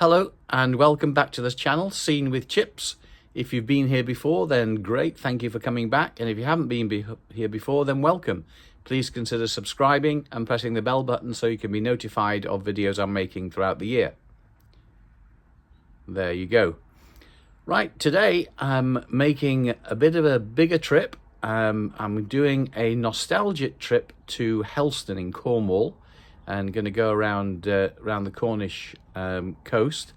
Hello and welcome back to this channel, Scene with Chips. If you've been here before, then great, thank you for coming back. And if you haven't been here before, then welcome. Please consider subscribing and pressing the bell button so you can be notified of videos I'm making throughout the year. There you go. Right, today I'm making a bit of a bigger trip. I'm doing a nostalgic trip to Helston in Cornwall and going to go around the Cornish coast.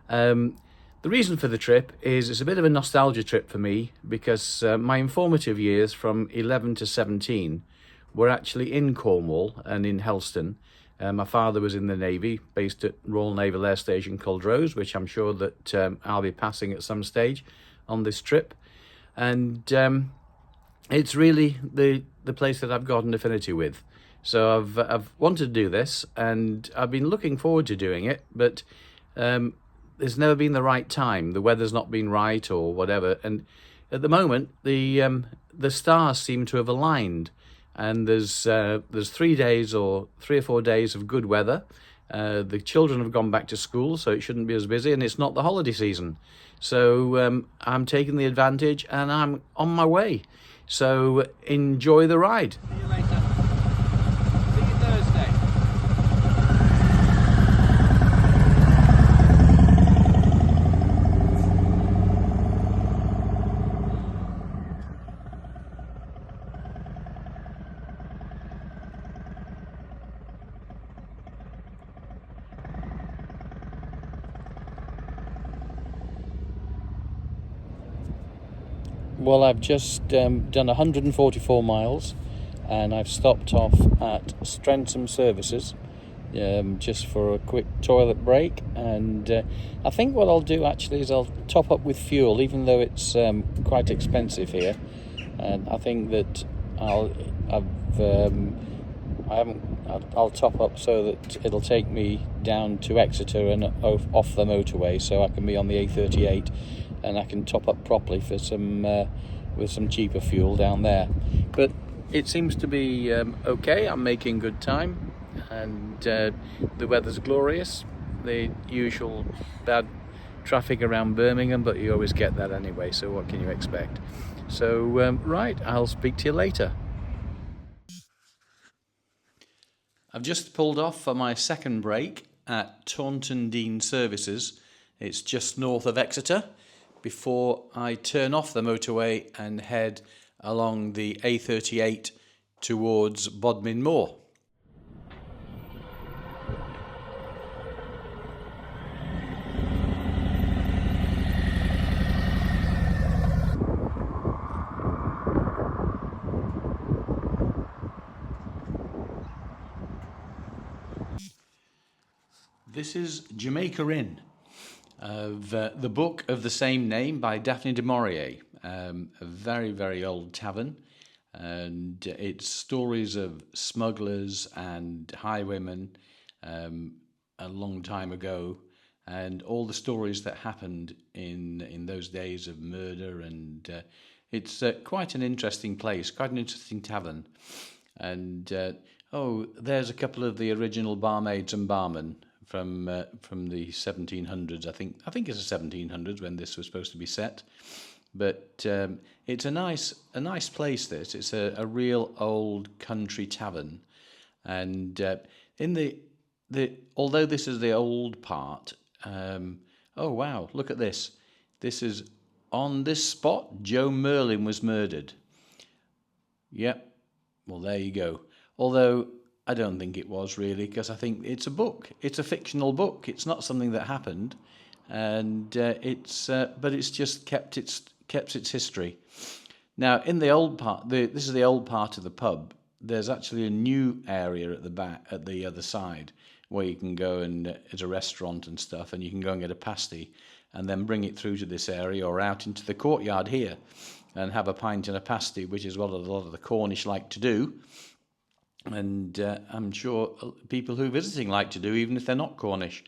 The reason for the trip is it's a bit of a nostalgia trip for me because my informative years from 11 to 17 were actually in Cornwall and in Helston. My father was in the Navy, based at Royal Naval Air Station Culdrose, which I'm sure that I'll be passing at some stage on this trip. And it's really the place that I've got an affinity with. So I've wanted to do this, and I've been looking forward to doing it, but there's never been the right time. The weather's not been right or whatever. And at the moment, the stars seem to have aligned. And there's 3 days or 3 or 4 days of good weather. The children have gone back to school, so it shouldn't be as busy, and it's not the holiday season. So I'm taking the advantage and I'm on my way. So enjoy the ride. See you later. See you Thursday. Well, I've just done 144 miles and I've stopped off at Strensham Services just for a quick toilet break, and I think what I'll do actually is I'll top up with fuel, even though it's quite expensive here. And I think that I'll top up so that it'll take me down to Exeter and off the motorway, so I can be on the A38 and I can top up properly for some with some cheaper fuel down there. But it seems to be okay. I'm making good time, and the weather's glorious. The usual bad traffic around Birmingham, but you always get that anyway, so what can you expect? So right, I'll speak to you later. I've just pulled off for my second break at Taunton Deane Services. It's just north of Exeter, before I turn off the motorway and head along the A38 towards Bodmin Moor. This is Jamaica Inn, of the book of the same name by Daphne du Maurier, a very, very old tavern, and it's stories of smugglers and highwaymen a long time ago, and all the stories that happened in those days of murder, and it's quite an interesting place, quite an interesting tavern. And there's a couple of the original barmaids and barmen from the 1700s. I think it's the 1700s when this was supposed to be set, but it's a nice place. It's a real old country tavern, and in the although this is the old part. Oh wow! Look at this. This is on this spot. Joe Merlin was murdered. Yep. Well, there you go. Although I don't think it was really, because I think it's a book. It's a fictional book. It's not something that happened, and but it's just kept its history. Now, in the old part, this is the old part of the pub. There's actually a new area at the back, at the other side, where you can go, and it's a restaurant and stuff, and you can go and get a pasty, and then bring it through to this area or out into the courtyard here, and have a pint and a pasty, which is what a lot of the Cornish like to do. And I'm sure people who are visiting like to do, even if they're not Cornish.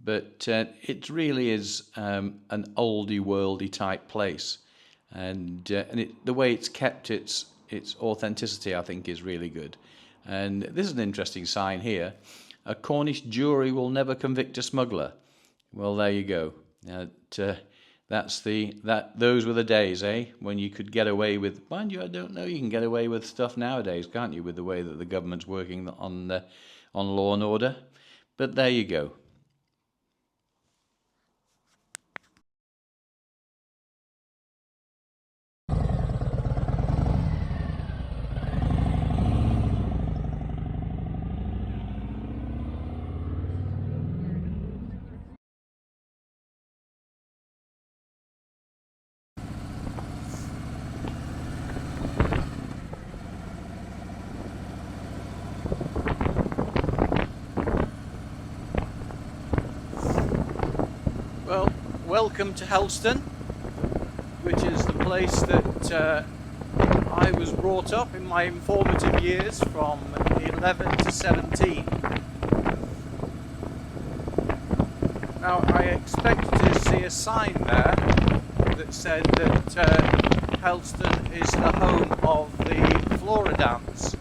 But it really is an oldie worldy type place, and the way it's kept its authenticity, I think, is really good. And this is an interesting sign here: a Cornish jury will never convict a smuggler. Well, there you go. Those were the days, eh? When you could get away with. Mind you, I don't know. You can get away with stuff nowadays, can't you? With the way that the government's working on law and order. But there you go. Well, welcome to Helston, which is the place that I was brought up in my informative years from 11 to 17. Now, I expected to see a sign there that said that Helston is the home of the Flora dance,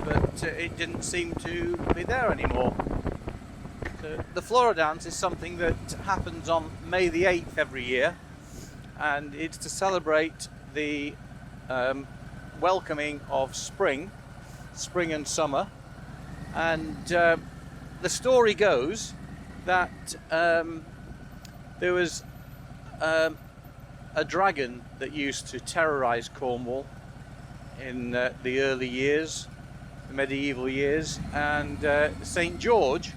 but it didn't seem to be there anymore. The Flora dance is something that happens on May the 8th every year, and it's to celebrate the welcoming of spring and summer. And the story goes that there was a dragon that used to terrorize Cornwall in the early years, the medieval years, and St. George,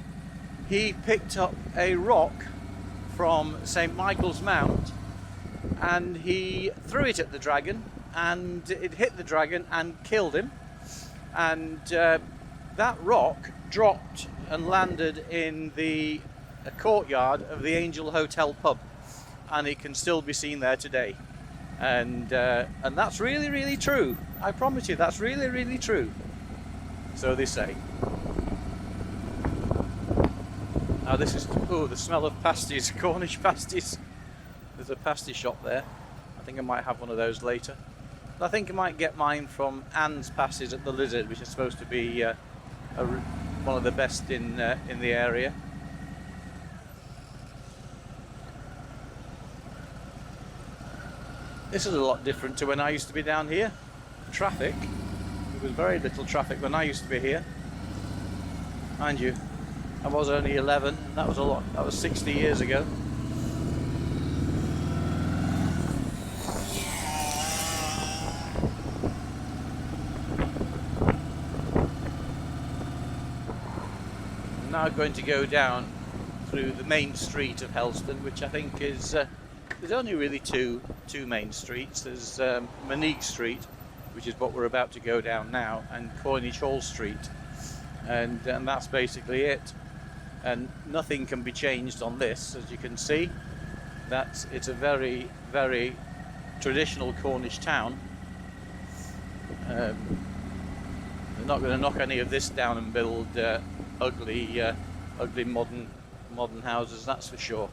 he picked up a rock from St. Michael's Mount and he threw it at the dragon, and it hit the dragon and killed him. And that rock dropped and landed in the courtyard of the Angel Hotel pub, and it can still be seen there today. And that's really, really true. I promise you, that's really, really true. So they say. Now this is, oh, the smell of pasties, Cornish pasties. There's a pasty shop there. I think I might have one of those later. I think I might get mine from Anne's Pasties at the Lizard, which is supposed to be one of the best in the area. This is a lot different to when I used to be down here. Traffic. There was very little traffic when I used to be here. Mind you, I was only 11. That was a lot. That was 60 years ago. I'm now going to go down through the main street of Helston, which I think is there's only really two main streets. There's Monique Street, which is what we're about to go down now, and Coinage Hall Street, and that's basically it. And nothing can be changed on this, as you can see. It's a very, very traditional Cornish town. They're not going to knock any of this down and build ugly modern houses, that's for sure.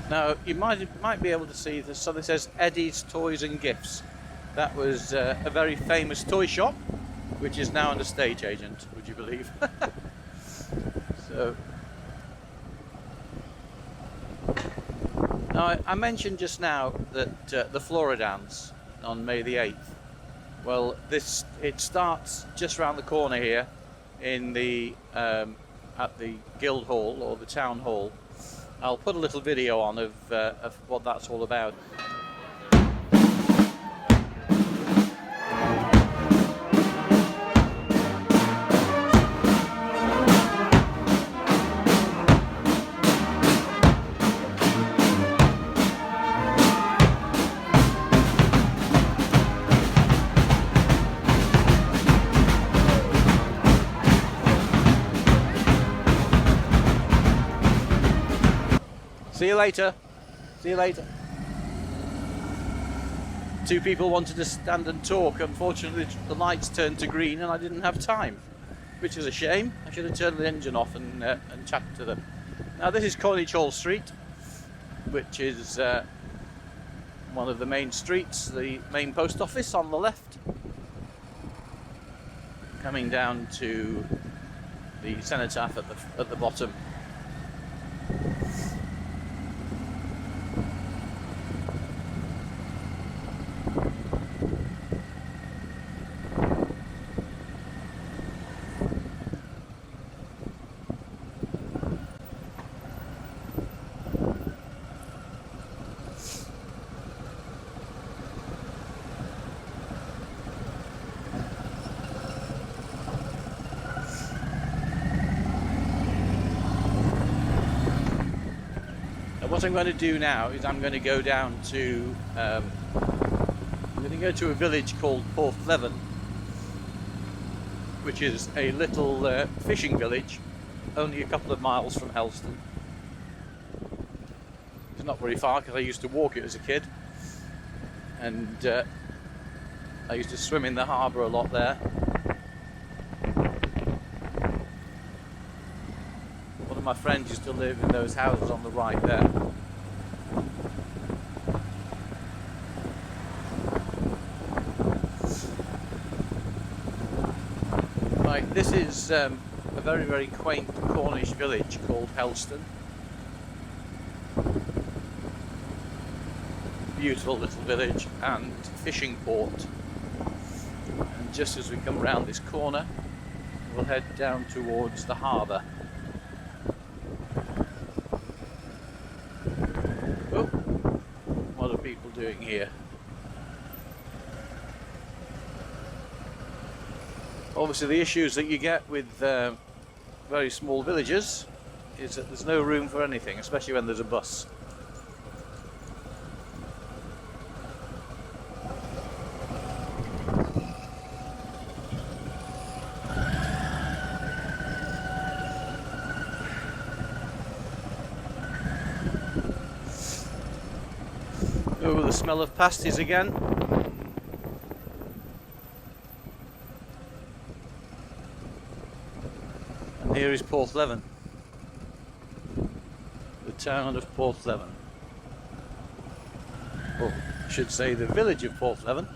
Now you might be able to see this. So this says Eddie's Toys and Gifts. That was a very famous toy shop, which is now an estate agent. Would you believe? So now I mentioned just now that the Flora dance on May the 8th. Well, it starts just around the corner here in the at the Guild Hall or the Town Hall. I'll put a little video on of what that's all about. See you later. See you later. Two people wanted to stand and talk. Unfortunately, the lights turned to green and I didn't have time. which is a shame. I should have turned the engine off and chatted to them. Now this is College Hall Street, which is one of the main streets, the main post office on the left, coming down to the cenotaph at the bottom. What I'm going to do now is I'm going to go down to a village called Porthleven, which is a little fishing village only a couple of miles from Helston. It's not very far because I used to walk it as a kid, and I used to swim in the harbour a lot there. One of my friends used to live in those houses on the right there. Right, this is a very, very quaint Cornish village called Helston. Beautiful little village and fishing port. And just as we come around this corner, we'll head down towards the harbour. Oh, what are people doing here? Obviously the issues that you get with very small villages is that there's no room for anything, especially when there's a bus. Oh, the smell of pasties again. And here is Porthleven, the town of Porthleven. Or I should say the village of Porthleven.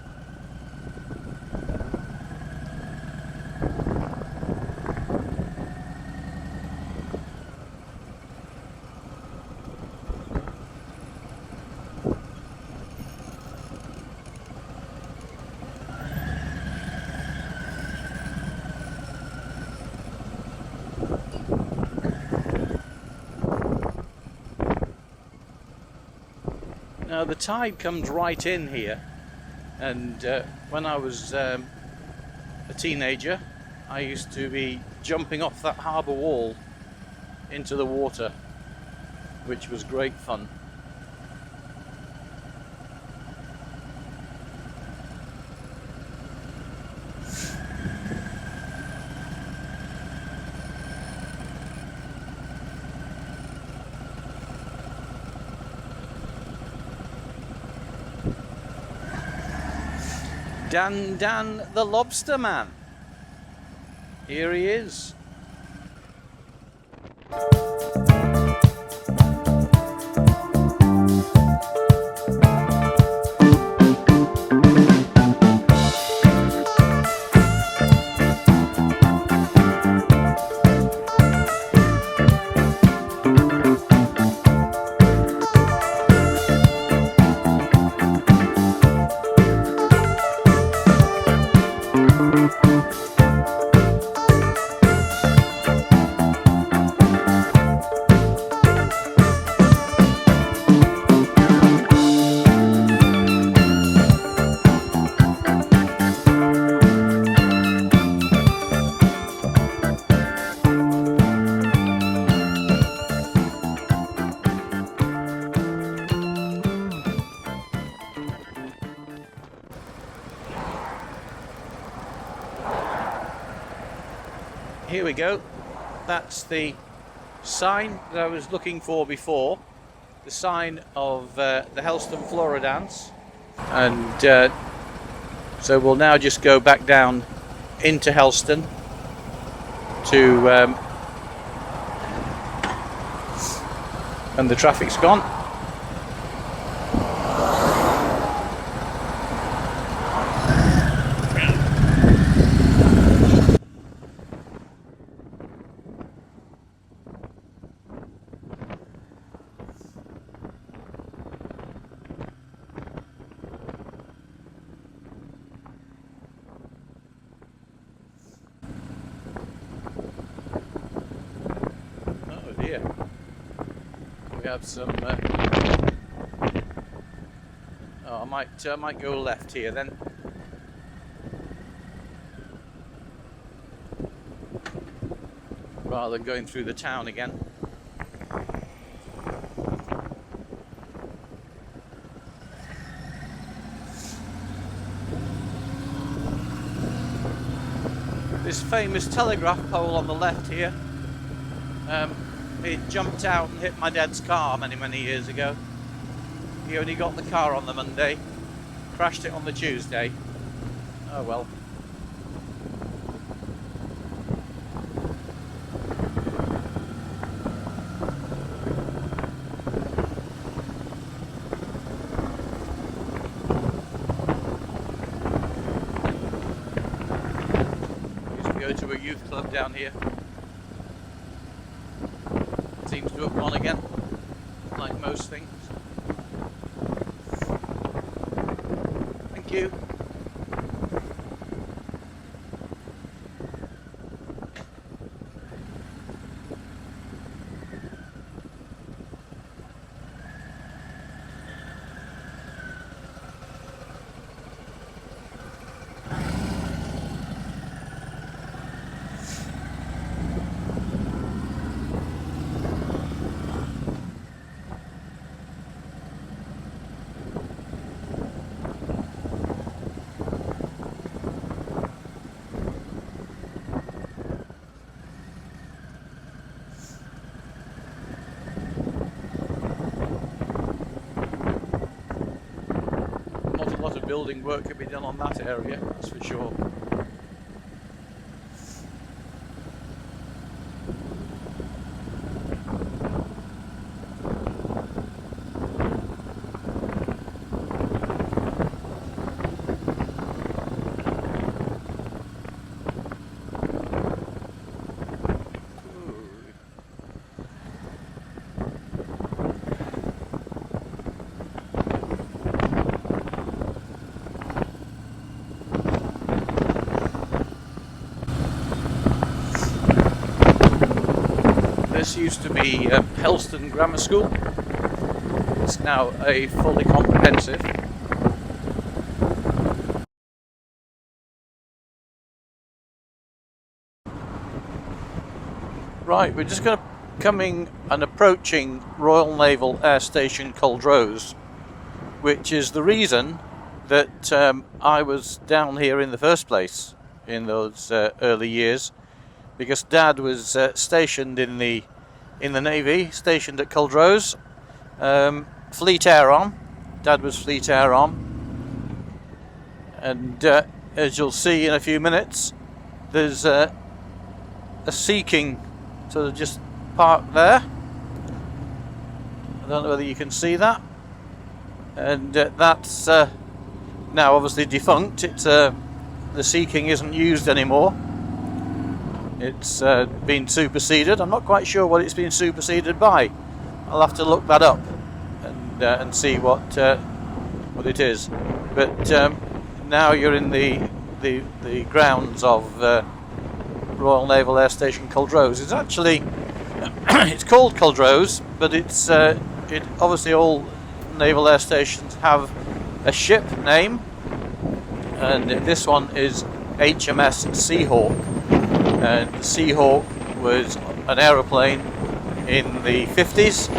Now the tide comes right in here, and when I was a teenager I used to be jumping off that harbour wall into the water, which was great fun. Dan the Lobster Man. Here he is. Here we go. That's the sign that I was looking for before. The sign of the Helston Flora Dance. And so we'll now just go back down into Helston to and the traffic's gone. We have some. I might go left here then. Rather than going through the town again. This famous telegraph pole on the left here. It jumped out and hit my dad's car many years ago. He only got the car on the Monday, crashed it on the Tuesday. Oh well. I used to go to a youth club down here. Seems to have gone again, like most things. Thank you. Building work could be done on that area, that's for sure. This used to be Helston Grammar School. It's now a fully comprehensive. Right, we're just going to coming and approaching Royal Naval Air Station Culdrose, which is the reason that I was down here in the first place in those early years, because Dad was stationed in the Navy, stationed at Culdrose, Fleet Air Arm. Dad was Fleet Air Arm, and as you'll see in a few minutes, there's a Sea King sort of just parked there. I don't know whether you can see that, and that's now obviously defunct. It's the Sea King isn't used anymore. It's been superseded. I'm not quite sure what it's been superseded by. I'll have to look that up and see what it is. But now you're in the grounds of Royal Naval Air Station Culdrose. It's actually it's called Culdrose, but it's obviously all naval air stations have a ship name, and this one is HMS Seahawk. And the Seahawk was an aeroplane in the 50s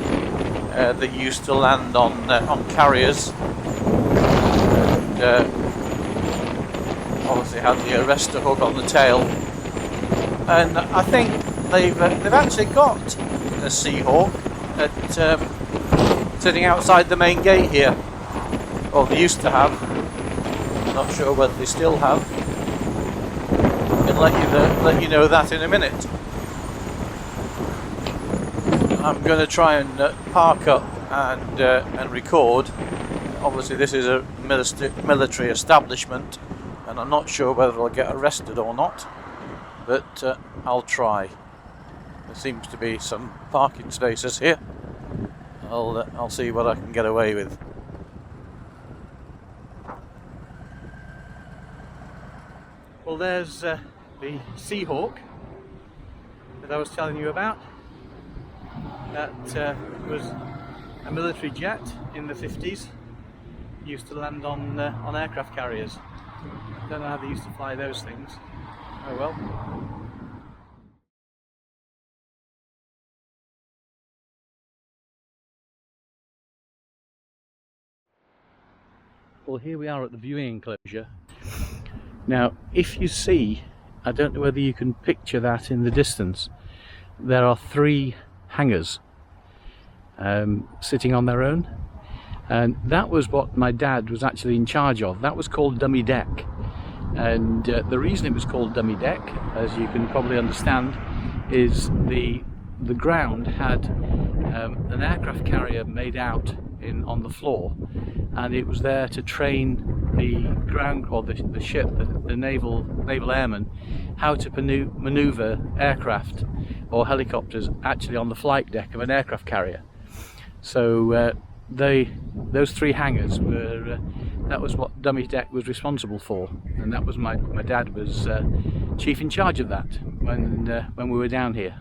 that used to land on carriers, and obviously had the arrestor hook on the tail. And I think they've actually got a Seahawk sitting outside the main gate here, or they used to have. I'm not sure whether they still have. Let you know that in a minute. I'm going to try and park up and record. Obviously this is a military establishment and I'm not sure whether I'll get arrested or not, but I'll try. There seems to be some parking spaces here. I'll see what I can get away with. Well, there's the Seahawk that I was telling you about. That was a military jet in the 50s. Used to land on aircraft carriers. Don't know how they used to fly those things. Oh well. Well, here we are at the viewing enclosure. Now, if you see, I don't know whether you can picture that in the distance, there are 3 hangars sitting on their own, and that was what my dad was actually in charge of. That was called dummy deck, and the reason it was called dummy deck, as you can probably understand, is the ground had an aircraft carrier made out on the floor, and it was there to train the ground, or the ship, the naval airmen, how to maneuver aircraft or helicopters actually on the flight deck of an aircraft carrier. So those 3 hangars were that was what dummy deck was responsible for, and that was my dad was chief in charge of that when we were down here.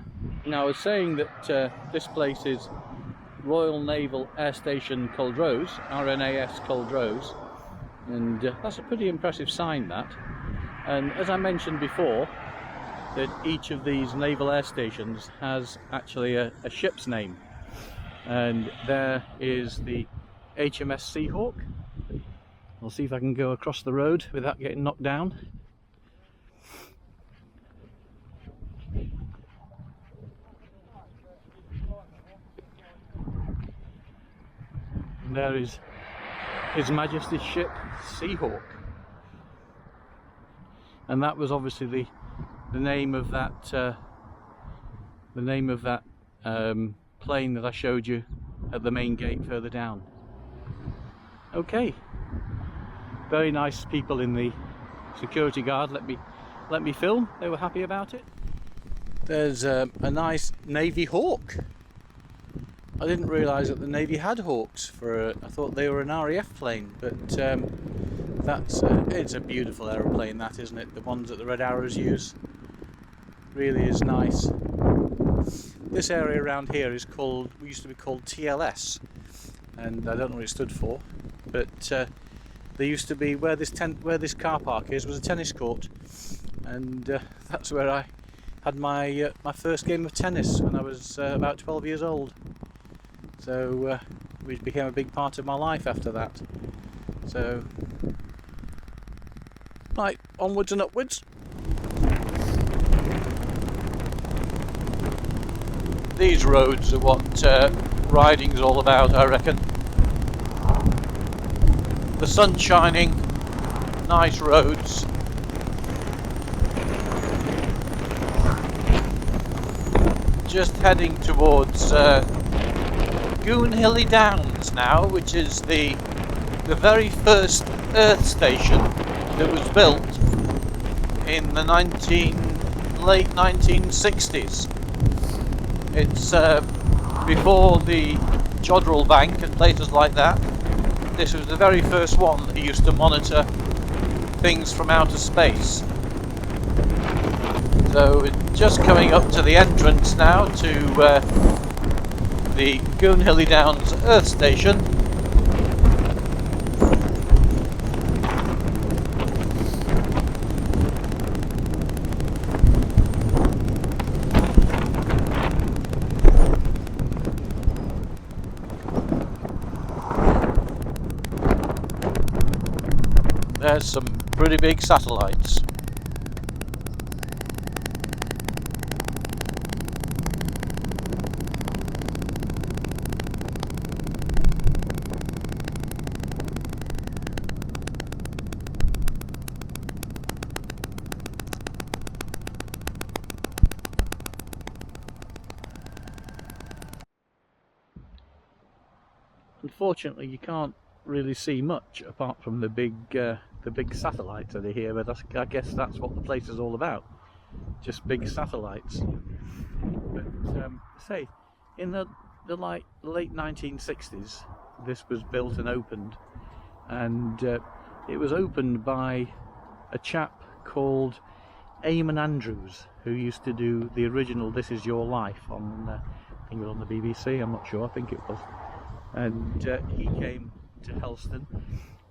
Now, I was saying that this place is Royal Naval Air Station Culdrose, RNAS Culdrose, and that's a pretty impressive sign, that. And as I mentioned before, that each of these naval air stations has actually a ship's name, and there is the HMS Seahawk. I'll see if I can go across the road without getting knocked down. And there is His Majesty's ship Seahawk, and that was obviously the name of that plane that I showed you at the main gate further down. Okay, very nice people in the security guard let me film. They were happy about it. There's a nice Navy Hawk. I didn't realise that the Navy had Hawks. I thought they were an RAF plane, but it's a beautiful aeroplane, that, isn't it? The ones that the Red Arrows use. Really is nice. This area around here used to be called TLS, and I don't know what it stood for, but there used to be where this car park is was a tennis court, and that's where I had my first game of tennis when I was about 12 years old. So it became a big part of my life after that. So, right, onwards and upwards. These roads are what riding's all about, I reckon. The sun's shining, nice roads. Just heading towards Goonhilly Downs now, which is the very first Earth station that was built in the late 1960s. It's before the Jodrell Bank and places like that. This was the very first one that used to monitor things from outer space. So it's just coming up to the entrance now to the Goonhilly Downs Earth Station. There's some pretty big satellites. unfortunately you can't really see much apart from the big satellites that are here, but I guess that's what the place is all about, just big satellites. But say, in the late 1960s, this was built and opened, and it was opened by a chap called Eamon Andrews, who used to do the original This Is Your Life on, I think it was on the BBC, I'm not sure, I think it was. And he came to Helston.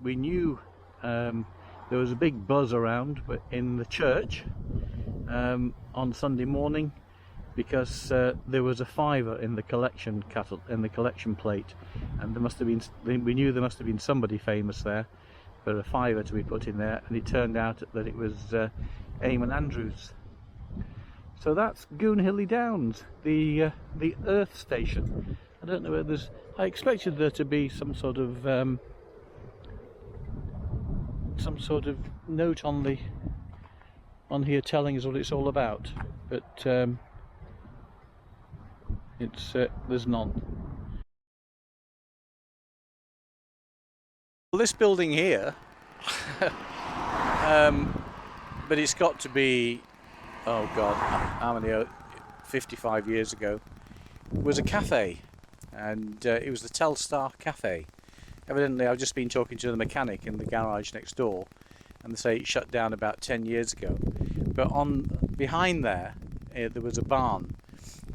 We knew there was a big buzz around in the church on Sunday morning, because there was a fiver in the collection plate, and there must have been, we knew there must have been somebody famous there for a fiver to be put in there, and it turned out that it was Eamon Andrews. So that's Goonhilly Downs, the Earth Station. I don't know where there's. I expected there to be some sort of note on here telling us what it's all about, but there's none. Well, this building here, but it's got to be, oh God, how many? 55 years ago, was a cafe, and it was the Telstar Cafe. Evidently, I've just been talking to the mechanic in the garage next door, and they say it shut down about 10 years ago. But behind there was a barn,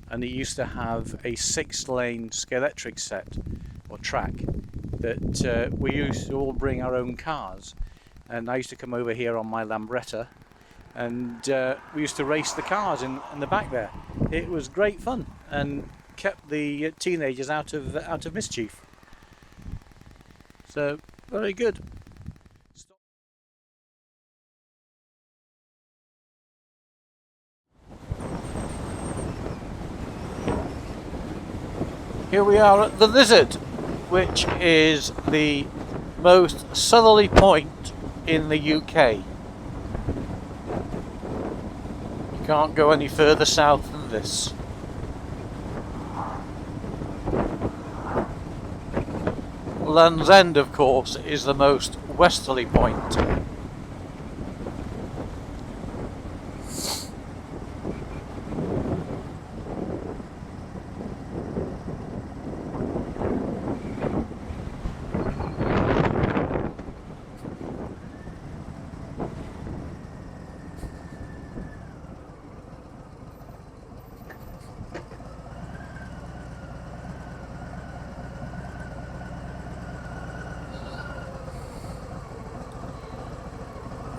and it used to have a 6-lane Scalextric set or track that we used to all bring our own cars. And I used to come over here on my Lambretta, and we used to race the cars in the back there. It was great fun and kept the teenagers out of mischief. So very good. Here we are at the Lizard, which is the most southerly point in the UK. You can't go any further south than this. Land's End, of course, is the most westerly point.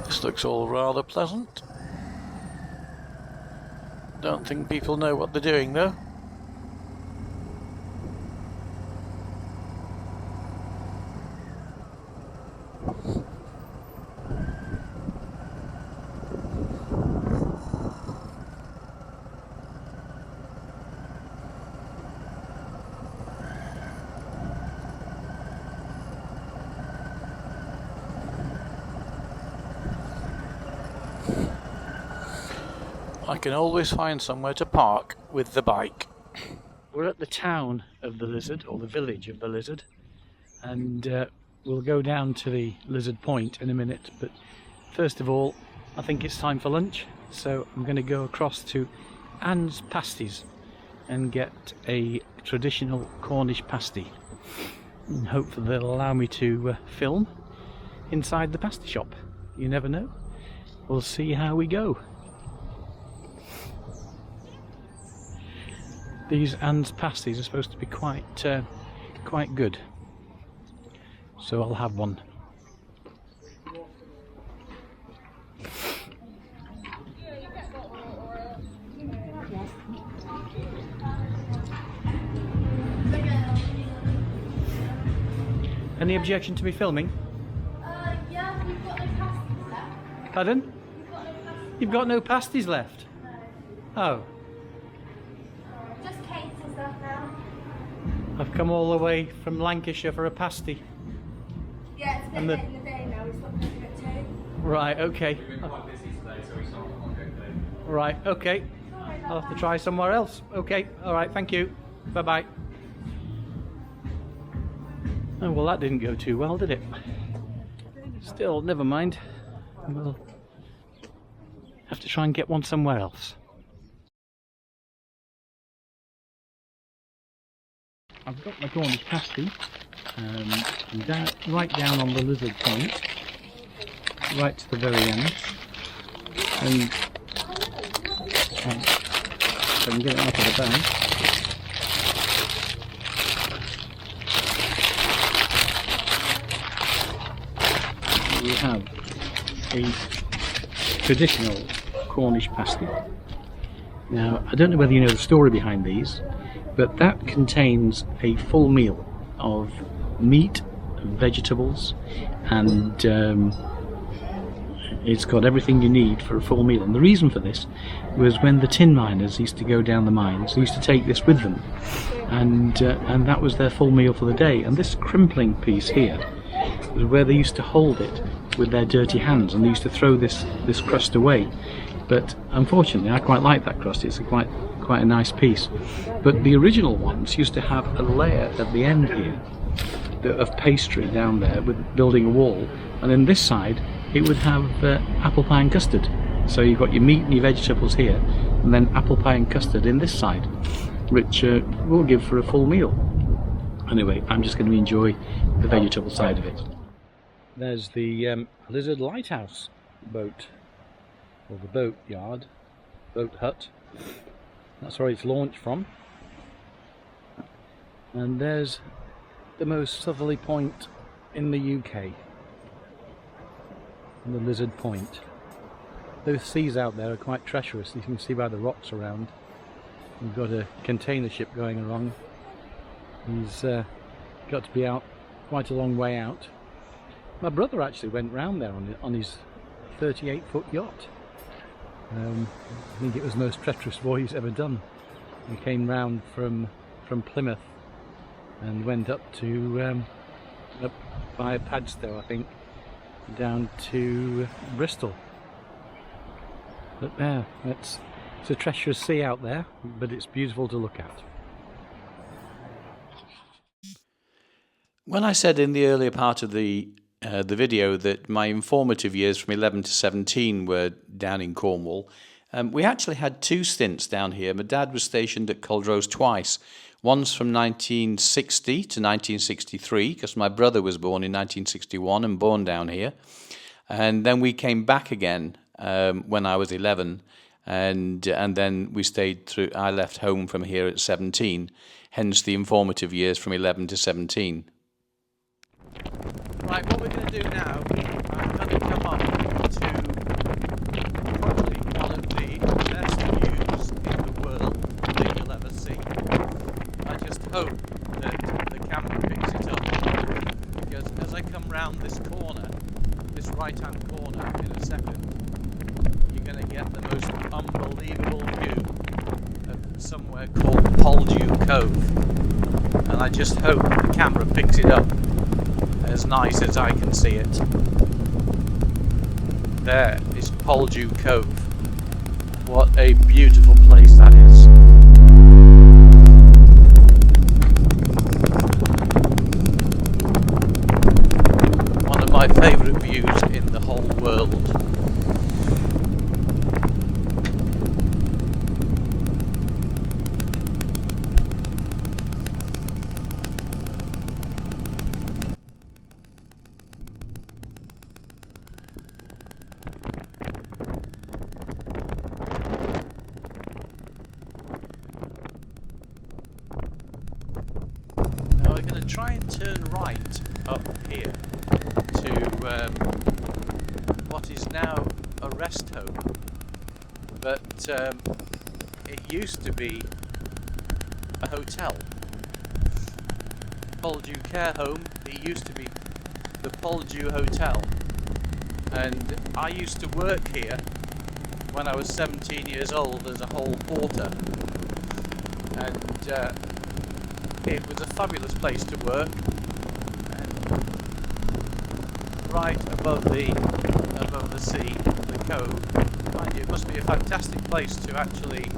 This looks all rather pleasant. Don't think people know what they're doing though. I can always find somewhere to park with the bike. We're at the town of the Lizard, or the village of the Lizard, and we'll go down to the Lizard Point in a minute, but first of all I think it's time for lunch, so I'm going to go across to Anne's Pasties and get a traditional Cornish pasty, and hopefully they'll allow me to film inside the pasty shop. You never know. We'll see how we go. These Anne's pasties are supposed to be quite good, so I'll have one. Any objection to me filming? Yeah, we've got no pasties left. Pardon? We've got no pasties You've got no pasties left. left? No. Oh. Just cakes and stuff now. I've come all the way from Lancashire for a pasty. Yeah, it's a bit And late in the day now. We stopped cooking at 2. Right, okay. We've been quite busy today, so we started on good day. Right, okay. I'll have to try somewhere else. Okay, alright, thank you. Bye bye. Oh well, that didn't go too well, did it? Still, never mind. We'll have to try and get one somewhere else. I've got my Cornish pasty right down on the lizard point, right to the very end, and so I can get it out of the bag. We have a traditional Cornish pasty. Now, I don't know whether you know the story behind these, but that contains a full meal of meat, vegetables, and it's got everything you need for a full meal. And the reason for this was when the tin miners used to go down the mines, they used to take this with them, and that was their full meal for the day. And this crimpling piece here was where they used to hold it with their dirty hands, and they used to throw this crust away. But unfortunately, I quite like that crust. It's quite a nice piece. But the original ones used to have a layer at the end here of pastry down there with building a wall, and then this side it would have apple pie and custard. So you've got your meat and your vegetables here, and then apple pie and custard in this side, which will give for a full meal. Anyway, I'm just going to enjoy the vegetable side of it. There's the Lizard Lighthouse boat, or the boat yard, boat hut. That's where it's launched from. And there's the most southerly point in the UK, the Lizard Point. Those seas out there are quite treacherous, you can see by the rocks around. We've got a container ship going along. He's got to be out quite a long way out. My brother actually went round there on his 38-foot yacht. I think it was the most treacherous voyage ever done. He came round from Plymouth and went up to up via Padstow, I think, down to Bristol. But there, it's a treacherous sea out there, but it's beautiful to look at. When I said in the earlier part of the video that my informative years from 11 to 17 were down in Cornwall, we actually had two stints down here. My dad was stationed at Culdrose twice. Once from 1960 to 1963, because my brother was born in 1961 and born down here. And then we came back again when I was 11, and then we stayed through. I left home from here at 17, hence the informative years from 11 to 17. Right, what we're going to do now, I'm going to come up to probably one of the best views in the world that you'll ever see. I just hope that the camera picks it up, because as I come round this corner, this right-hand corner in a second, you're going to get the most unbelievable view of somewhere called Poldhu Cove, and I just hope the camera picks it up as nice as I can see it. There is Poldhu Cove. What a beautiful place that is. One of my favourite views in the whole world. Try and turn right up here to what is now a rest home, but it used to be a hotel. Poldhu Care Home, it used to be the Poldhu Hotel, and I used to work here when I was 17 years old as a hall porter, and it was a fabulous place to work, and right above the sea, the cove. Mind you, it must be a fantastic place to actually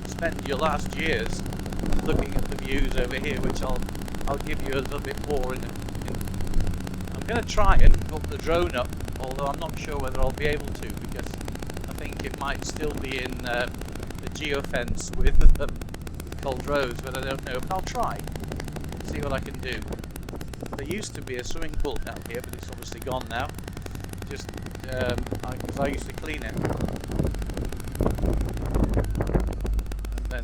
spend your last years looking at the views over here, which I'll I'll give you a little bit more I'm going to try and put the drone up, although I'm not sure whether I'll be able to, because I think it might still be in the geofence with Poldhu, but I don't know. But I'll try, see what I can do. There used to be a swimming pool down here, but it's obviously gone now. Just because I used to clean it. And then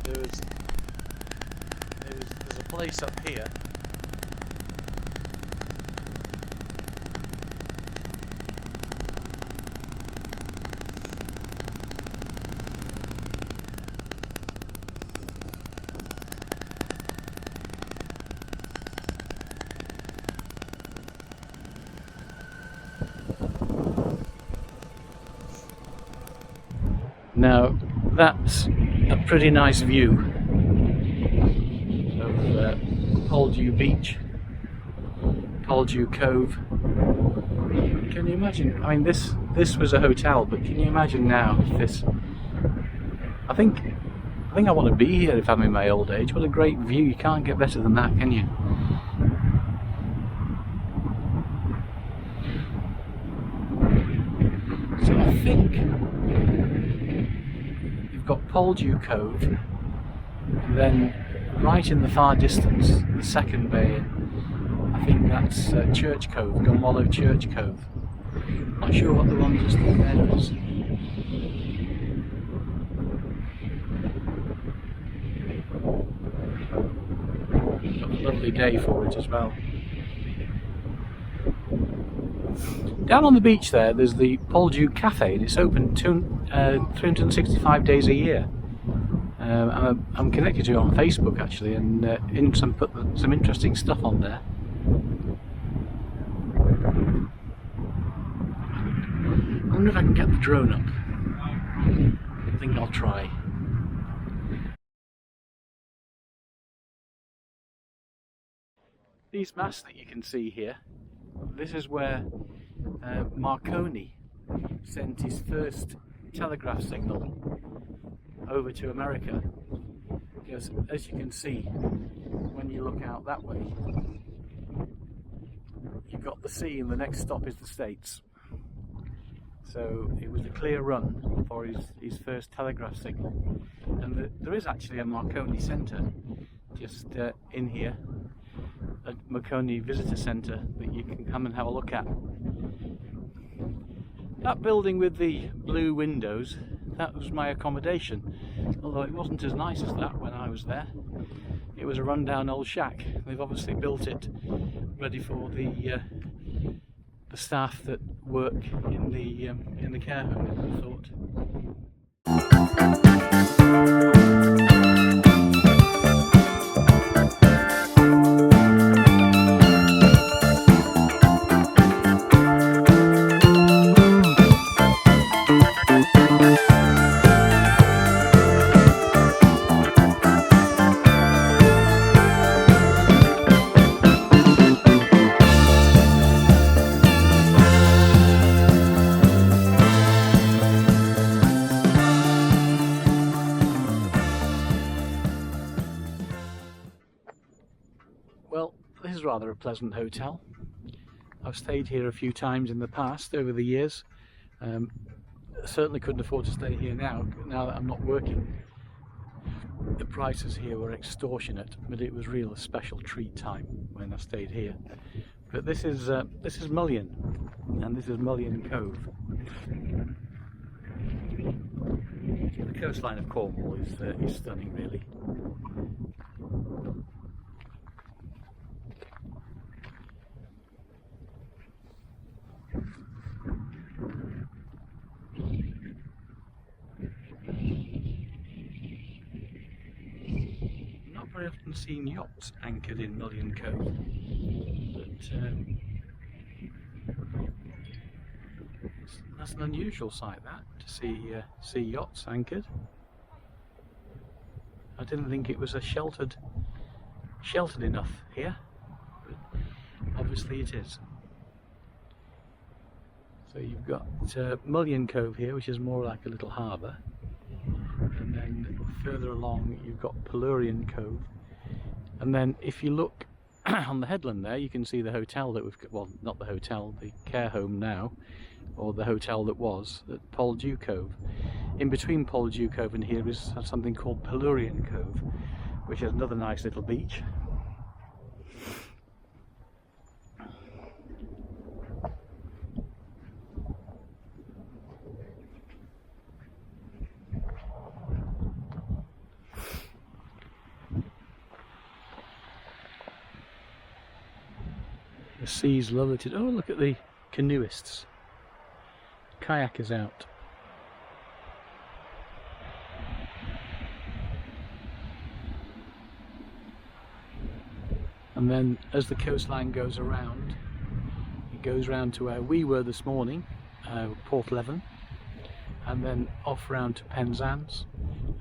there's a place up here. Now that's a pretty nice view of Poldhu Beach, Poldhu Cove. Can you imagine? I mean, this was a hotel, but can you imagine now this? I think I want to be here if I'm in my old age. What a great view! You can't get better than that, can you? So I think got Poldhu Cove, and then right in the far distance, the second bay in, I think that's Church Cove, Goonhilly Church Cove. Not sure what the one just there is. Got a lovely day for it as well. Down on the beach there's the Poldhu Cafe, and it's open 365 days a year. I'm connected to it on Facebook actually, and put some interesting stuff on there. I wonder if I can get the drone up. I think I'll try. These masts that you can see here, this is where Marconi sent his first telegraph signal over to America, because as you can see when you look out that way, you've got the sea and the next stop is the States. So it was a clear run for his first telegraph signal, and there is actually a Marconi Centre just in here, a Marconi Visitor Centre that you can come and have a look at. That building with the blue windows, that was my accommodation, although it wasn't as nice as that when I was there. It was a rundown old shack. They've obviously built it ready for the staff that work in the care home, I thought. Well, this is rather a pleasant hotel. I've stayed here a few times in the past, over the years. Certainly couldn't afford to stay here now that I'm not working. The prices here were extortionate, but it was real a special treat time when I stayed here. But this is Mullion, and this is Mullion Cove. The coastline of Cornwall is stunning, really. Very often seen yachts anchored in Mullion Cove, but that's an unusual sight, that, to see yachts anchored. I didn't think it was a sheltered enough here, but obviously it is. So you've got Mullion Cove here, which is more like a little harbour. And then further along you've got Porthleven Cove, And then if you look on the headland there, you can see the hotel that we've got, well, not the hotel, the care home now, or the hotel that was at Poldhu Cove. In between Poldhu Cove and here is something called Porthleven Cove, which is another nice little beach. The sea's lovely to... Oh, look at the canoeists. Kayakers out. And then as the coastline goes around, it goes round to where we were this morning, Porthleven, and then off round to Penzance,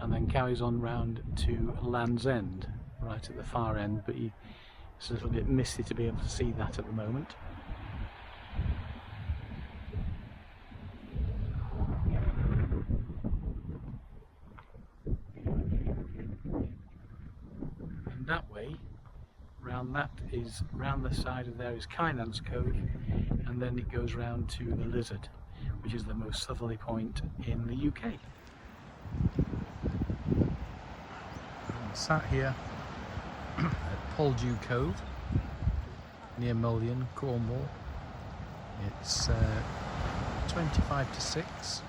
and then carries on round to Land's End, right at the far end, but it's a little bit misty to be able to see that at the moment. And that way, round the side of there is Kynance Cove, and then it goes round to the Lizard, which is the most southerly point in the UK. I'm sat here at Poldhu Cove near Mullion, Cornwall. It's 25 to 6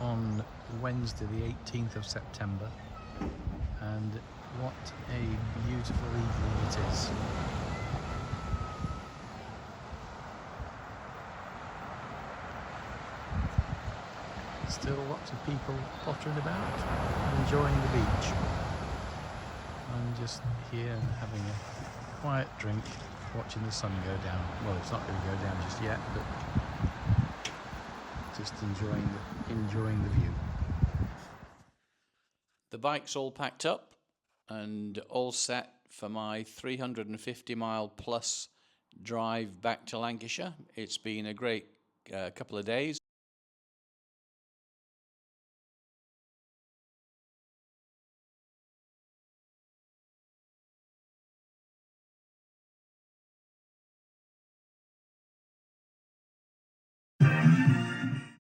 on Wednesday the 18th of September, and what a beautiful evening it is. Still lots of people pottering about, enjoying the beach. I'm just here and having a quiet drink, watching the sun go down. Well, it's not going to go down just yet, but just enjoying the view. The bike's all packed up and all set for my 350-mile plus drive back to Lancashire. It's been a great couple of days.